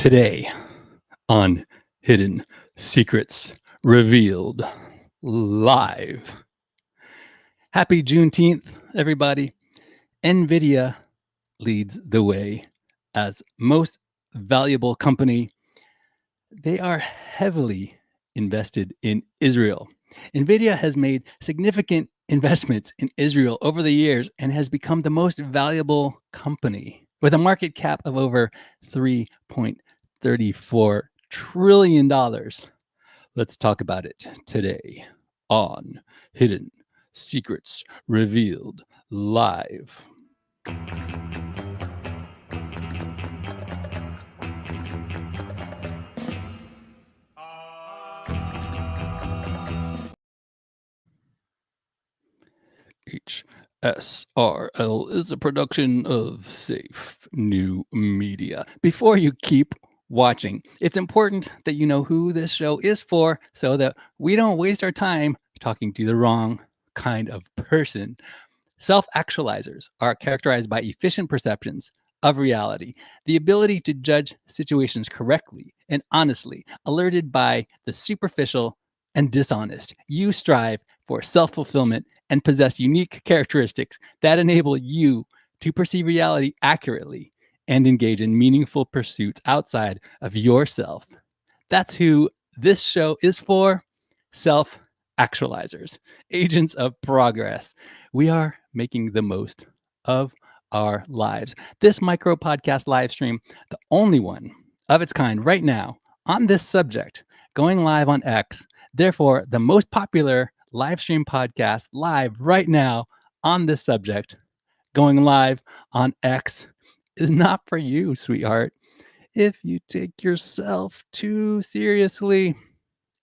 Today on Hidden Secrets Revealed Live. Happy Juneteenth, everybody. Nvidia leads the way as most valuable company. They are heavily invested in Israel. Nvidia has made significant investments in Israel over the years and has become the most valuable company with a market cap of over $3.34 trillion. Let's talk about it today on Hidden Secrets Revealed Live. HSRL is a production of Safe New Media. Before you keep watching, it's important that you know who this show is for so that we don't waste our time talking to the wrong kind of person. Self-actualizers are characterized by efficient perceptions of reality, the ability to judge situations correctly and honestly, alerted by the superficial and dishonest. You strive for self-fulfillment and possess unique characteristics that enable you to perceive reality accurately and engage in meaningful pursuits outside of yourself. That's who this show is for. Self-actualizers, agents of progress. We are making the most of our lives. This micro podcast live stream, the only one of its kind right now on this subject, going live on X, therefore the most popular live stream podcast live right now on this subject, going live on X, is not for you, sweetheart. If you take yourself too seriously,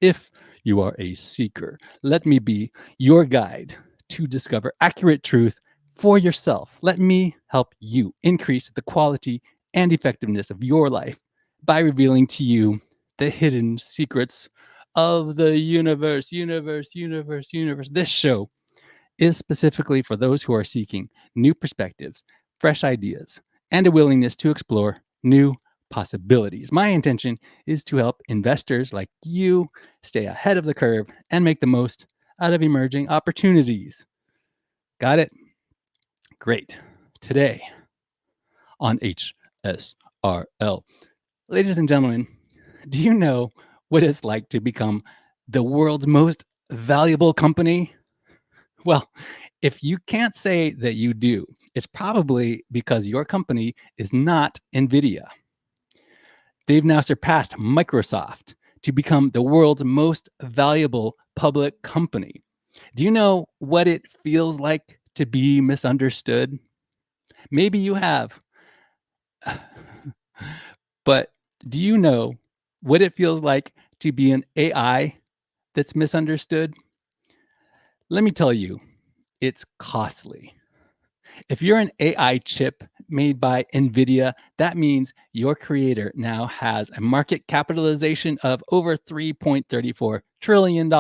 if you are a seeker, let me be your guide to discover accurate truth for yourself. Let me help you increase the quality and effectiveness of your life by revealing to you the hidden secrets of the universe. This show is specifically for those who are seeking new perspectives, fresh ideas, and a willingness to explore new possibilities. My intention is to help investors like you stay ahead of the curve and make the most out of emerging opportunities. Got it? Great. Today on HSRL, ladies and gentlemen, do you know what it's like to become the world's most valuable company? Well, if you can't say that you do, it's probably because your company is not Nvidia. They've now surpassed Microsoft to become the world's most valuable public company. Do you know what it feels like to be misunderstood? Maybe you have. But do you know what it feels like to be an AI that's misunderstood? Let me tell you, it's costly. If you're an AI chip made by Nvidia, that means your creator now has a market capitalization of over $3.34 trillion.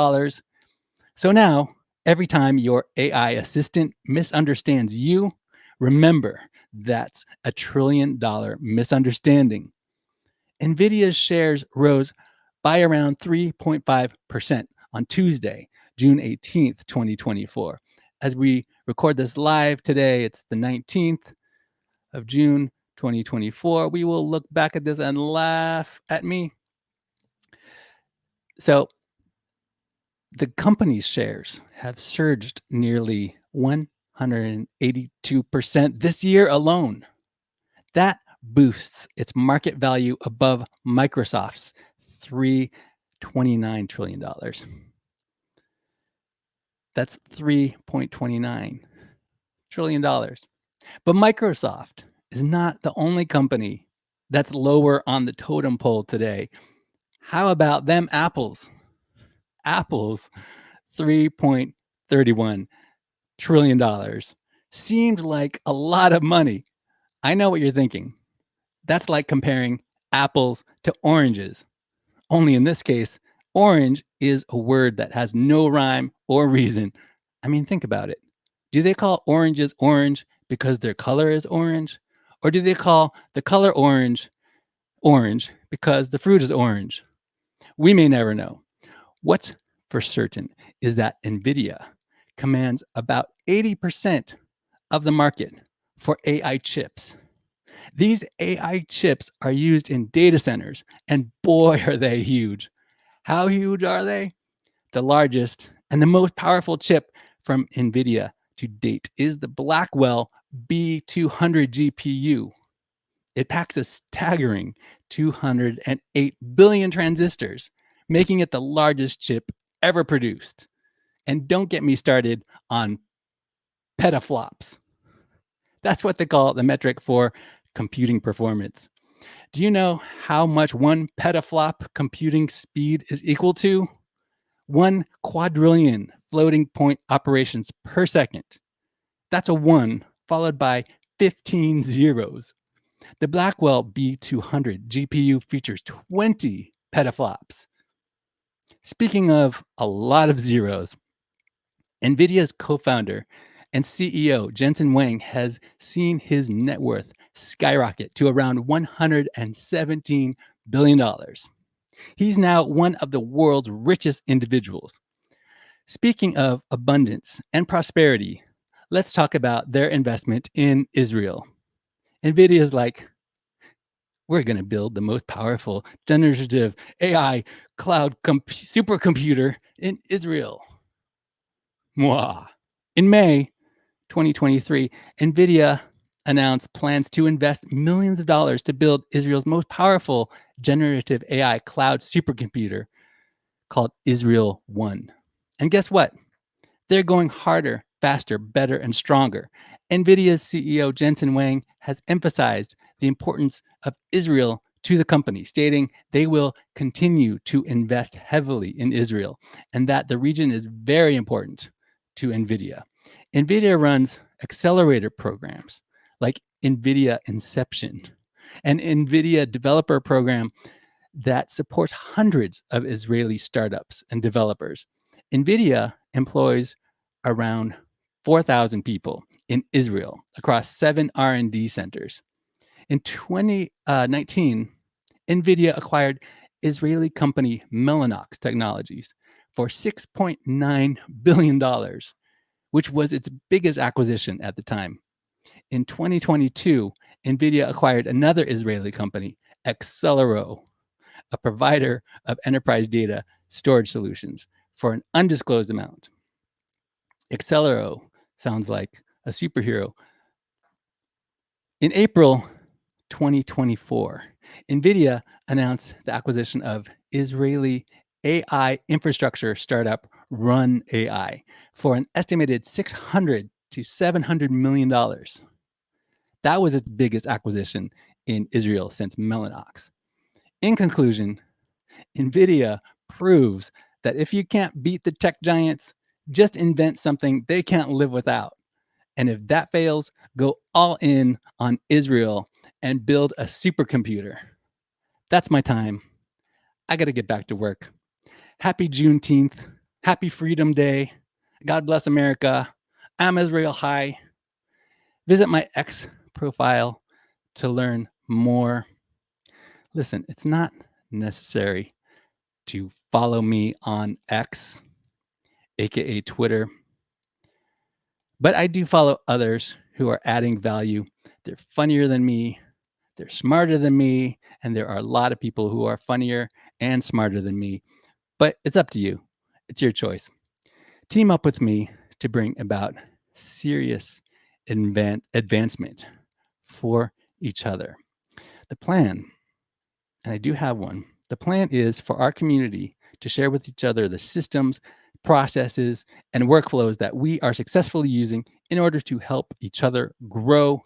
So now, every time your AI assistant misunderstands you, remember that's a $1 trillion misunderstanding. Nvidia's shares rose by around 3.5% on Tuesday, June 18th, 2024. As we record this live today, it's the 19th of June, 2024. We will look back at this and laugh at me. So the company's shares have surged nearly 182% this year alone. That boosts its market value above Microsoft's $3.29 trillion. That's $3.29 trillion. But Microsoft is not the only company that's lower on the totem pole today. How about them apples? Apple's $3.31 trillion seemed like a lot of money. I know what you're thinking. That's like comparing apples to oranges. Only in this case, orange is a word that has no rhyme or reason. I mean, think about it. Do they call oranges orange because their color is orange? Or do they call the color orange orange because the fruit is orange. We may never know. What's for certain is that Nvidia commands about 80% of the market for AI chips. These AI chips are used in data centers, and boy, are they huge. How huge are they? The largest and the most powerful chip from Nvidia to date is the Blackwell B200 GPU. It packs a staggering 208 billion transistors, making it the largest chip ever produced. And don't get me started on petaflops. That's what they call the metric for computing performance. Do you know how much one petaflop computing speed is equal to? 1 quadrillion floating point operations per second. That's a 1 followed by 15 zeros. The Blackwell B200 GPU features 20 petaflops. Speaking of a lot of zeros, NVIDIA's co founder and CEO Jensen Huang has seen his net worth skyrocket to around $117 billion. He's now one of the world's richest individuals. Speaking of abundance and prosperity, let's talk about their investment in Israel. NVIDIA is like, we're going to build the most powerful generative AI cloud supercomputer in Israel. Mwah. In May 2023, NVIDIA announced plans to invest millions of dollars to build Israel's most powerful generative AI cloud supercomputer called Israel One. And guess what? They're going harder, faster, better, and stronger. NVIDIA's CEO Jensen Huang has emphasized the importance of Israel to the company, stating they will continue to invest heavily in Israel and that the region is very important to NVIDIA. NVIDIA runs accelerator programs like NVIDIA Inception, an NVIDIA developer program that supports hundreds of Israeli startups and developers. NVIDIA employs around 4,000 people in Israel across 7 R&D centers. In 2019, NVIDIA acquired Israeli company Mellanox Technologies for $6.9 billion, which was its biggest acquisition at the time. In 2022, NVIDIA acquired another Israeli company, Accelero, a provider of enterprise data storage solutions, for an undisclosed amount. Accelero sounds like a superhero. In April 2024, NVIDIA announced the acquisition of Israeli AI infrastructure startup Run AI for an estimated $600 to $700 million. That was its biggest acquisition in Israel since Mellanox. In conclusion, NVIDIA proves that if you can't beat the tech giants, just invent something they can't live without. And if that fails, go all in on Israel and build a supercomputer. That's my time. I got to get back to work. Happy Juneteenth. Happy Freedom Day. God bless America. I'm Israel High. Visit my X profile to learn more. Listen, it's not necessary to follow me on X, aka Twitter. But I do follow others who are adding value. They're funnier than me, they're smarter than me, and there are a lot of people who are funnier and smarter than me. But it's up to you. It's your choice. Team up with me to bring about serious advancement for each other. The plan, and I do have one, the plan is for our community to share with each other the systems, processes, and workflows that we are successfully using in order to help each other grow.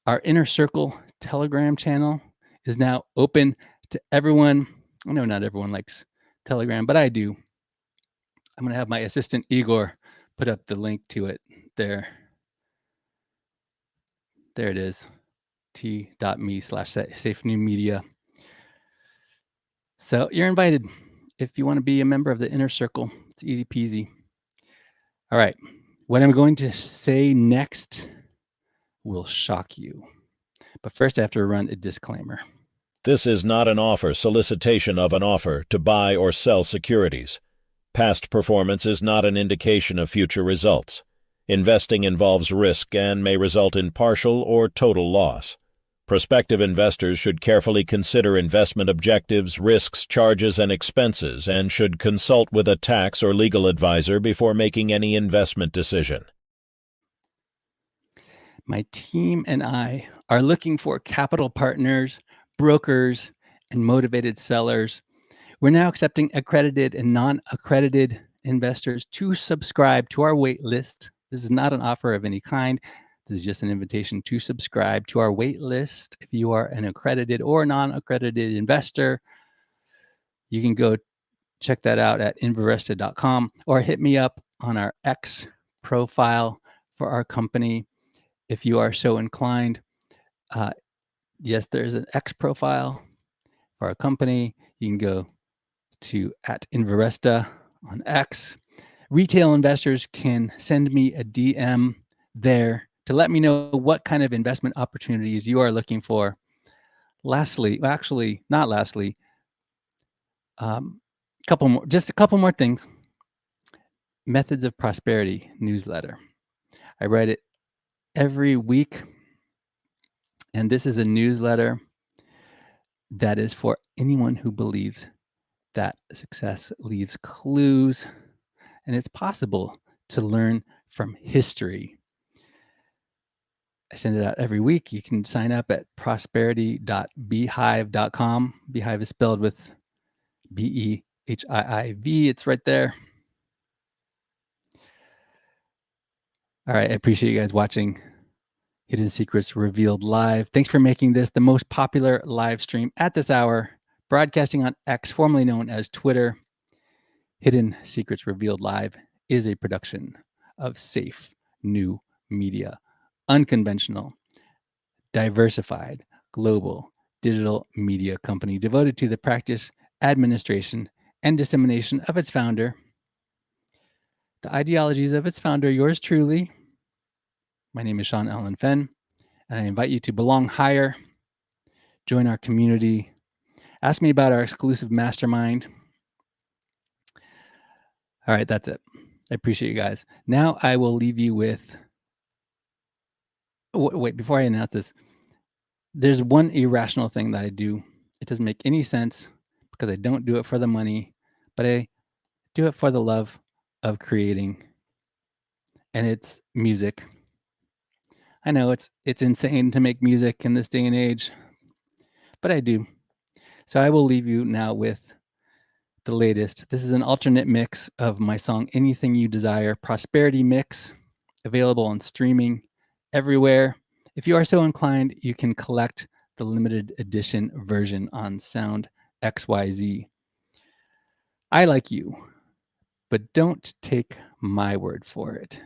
Our Inner Circle Telegram channel is now open to everyone. I know not everyone likes Telegram, but I do. I'm going to have my assistant Igor put up the link to it there. There it is, t.me/safe new media. So you're invited if you want to be a member of the Inner Circle. It's easy peasy. All right. What I'm going to say next will shock you. But first, I have to run a disclaimer. This is not an offer solicitation of an offer to buy or sell securities. Past performance is not an indication of future results. Investing involves risk and may result in partial or total loss. Prospective investors should carefully consider investment objectives, risks, charges, and expenses, and should consult with a tax or legal advisor before making any investment decision. My team and I are looking for capital partners, brokers, and motivated sellers. We're now accepting accredited and non-accredited investors to subscribe to our wait list. This is not an offer of any kind. This is just an invitation to subscribe to our wait list. If you are an accredited or non-accredited investor, you can go check that out at Inveresta.com or hit me up on our X profile for our company if you are so inclined. Yes, there's an X profile for our company. You can go to at Inveresta on X. Retail investors can send me a DM there to let me know what kind of investment opportunities you are looking for. Lastly, actually, not lastly, a couple more things. Methods of Prosperity newsletter. I write it every week, and this is a newsletter that is for anyone who believes that success leaves clues, and it's possible to learn from history. I send it out every week. You can sign up at prosperity.beehive.com. Beehive is spelled with B-E-H-I-I-V. It's right there. All right. I appreciate you guys watching Hidden Secrets Revealed Live. Thanks for making this the most popular live stream at this hour, broadcasting on X, formerly known as Twitter. Hidden Secrets Revealed Live is a production of Safe New Media, unconventional, diversified, global digital media company devoted to the practice, administration, and dissemination of its founder, the ideologies of its founder, yours truly. My name is Sean Allen Fenn, and I invite you to belong higher, join our community, ask me about our exclusive mastermind. All right, that's it. I appreciate you guys. Now I will leave you with, wait, before I announce this, there's one irrational thing that I do. It doesn't make any sense because I don't do it for the money, but I do it for the love of creating, and it's music. I know it's insane to make music in this day and age, but I do. So I will leave you now with the latest. This is an alternate mix of my song Anything You Desire, Prosperity Mix, available on streaming everywhere. If you are so inclined, you can collect the limited edition version on Sound XYZ. I like you, but don't take my word for it.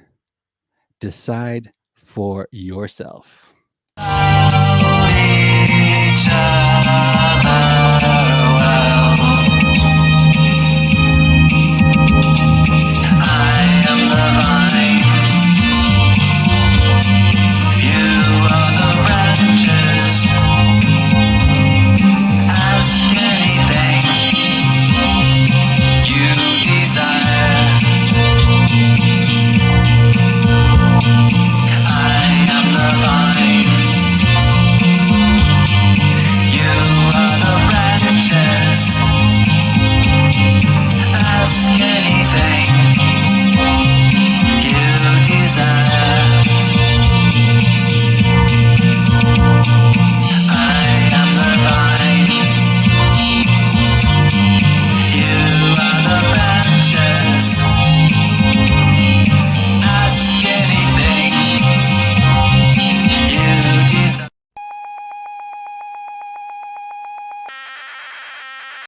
Decide for yourself. Ask anything you desire.